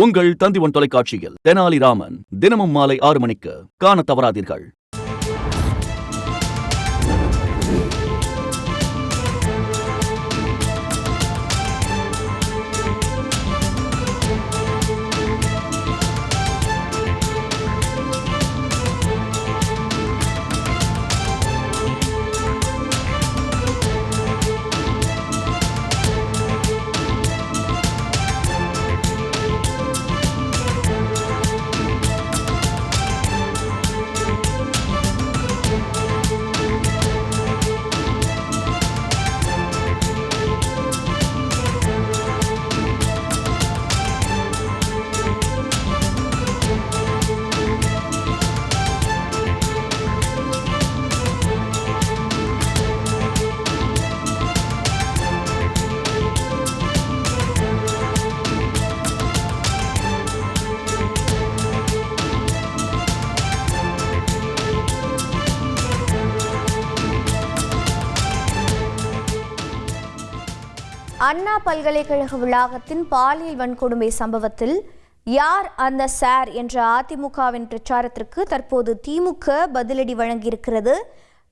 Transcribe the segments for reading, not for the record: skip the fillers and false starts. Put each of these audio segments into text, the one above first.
உங்கள் தந்திவன் தொலைக்காட்சியில் தெனாலிராமன் தினமும் மாலை 6 மணிக்கு காணத் தவறாதீர்கள். அண்ணா பல்கலைக்கழக வளாகத்தின் பாலியல் வன்கொடுமை சம்பவத்தில் யார் அந்த சார் என்ற அதிமுகவின் பிரச்சாரத்திற்கு தற்போது திமுக பதிலடி வழங்கியிருக்கிறது.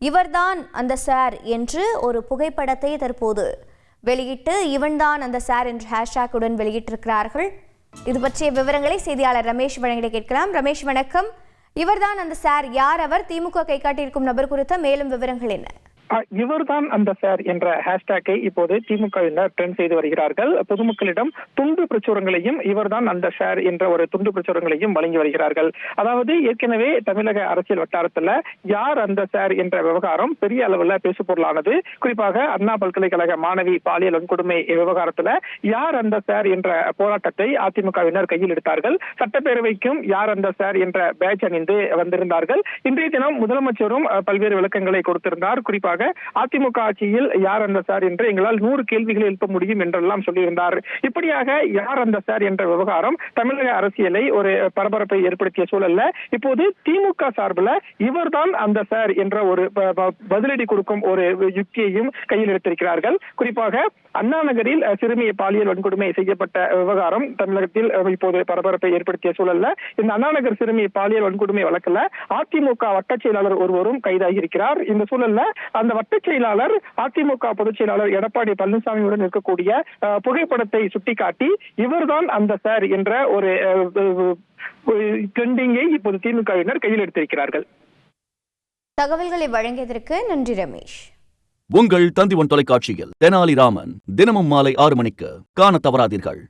இவர்தான் அந்த சார் என்று ஒரு புகைப்படத்தை தற்போது வெளியிட்டு இவன்தான் அந்த சார் என்ற ஹேஷ்டாக்குடன் வெளியிட்டிருக்கிறார்கள். இது பற்றிய விவரங்களை செய்தியாளர் ரமேஷ் வழங்கிட கேட்கலாம். ரமேஷ் வணக்கம். இவர்தான் அந்த சார், யார் அவர்? திமுக கை காட்டியிருக்கும் நபர் குறித்த மேலும் விவரங்கள் என்ன? இவர்தான் அந்த சார் என்ற ஹேஷ்டாக்கை இப்போது திமுகவினர் ட்ரெண்ட் செய்து வருகிறார்கள். பொதுமக்களிடம் துண்டு பிரச்சுரங்களையும் இவர்தான் அந்த சார் என்ற ஒரு துண்டு பிரச்சுரங்களையும் வழங்கி வருகிறார்கள். அதாவது ஏற்கனவே தமிழக அரசியல் வட்டாரத்துல யார் அந்த சார் என்ற விவகாரம் பெரிய அளவுல பேசு பொருளானது. குறிப்பாக அண்ணா பல்கலைக்கழக மாணவி பாலியல் வன்கொடுமை விவகாரத்துல யார் அந்த சார் என்ற போராட்டத்தை அதிமுகவினர் கையில் எடுத்தார்கள். சட்டப்பேரவைக்கும் யார் அந்த சார் என்ற பேட்ச் அணிந்து வந்திருந்தார்கள். இன்றைய தினம் முதலமைச்சரும் பல்வேறு விளக்கங்களை கொடுத்திருந்தார். குறிப்பாக அதிமுக ஆட்சியில் யார் அந்த சார் என்று எங்களால் 100 கேள்விகளை எழுப்ப முடியும் என்றெல்லாம் சொல்லியிருந்தார். இப்படியாக யார் அந்த சார் என்ற விவகாரம் தமிழக அரசியலை ஒரு பரபரப்பை ஏற்படுத்திய சூழல்ல இப்போது திமுக சார்பில் இவர்தான் அந்த சார் என்ற ஒரு பதிலடி கொடுக்கும் ஒரு யுக்தியையும் கையில் எடுத்திருக்கிறார்கள். குறிப்பாக அண்ணா நகரில் சிறுமியை பாலியல் வன்கொடுமை செய்யப்பட்ட விவகாரம் தமிழகத்தில் இப்போது பரபரப்பை ஏற்படுத்திய சூழல்ல இந்த அண்ணா நகர் சிறுமி பாலியல் வன்கொடுமை வழக்குல அதிமுக வட்டச் செயலாளர் ஒருவரும் கைதாகி இருக்கிறார். இந்த சூழல்ல அந்த வட்டச் செயலாளர் அதிமுக பொதுச் செயலாளர் எடப்பாடி பழனிசாமியுடன் இருக்கக்கூடிய புகைப்படத்தை சுட்டிக்காட்டி இவர்தான் அந்த சார் என்ற ஒரு ட்ரெண்டிங்கை இப்போது திமுகவினர் கையில் எடுத்திருக்கிறார்கள். தகவல்களை வழங்கியதற்கு நன்றி ரமேஷ். உங்கள் தந்திவன் தொலைக்காட்சியில் தெனாலிராமன் தினமும் மாலை 6 மணிக்கு காணத் தவறாதீர்கள்.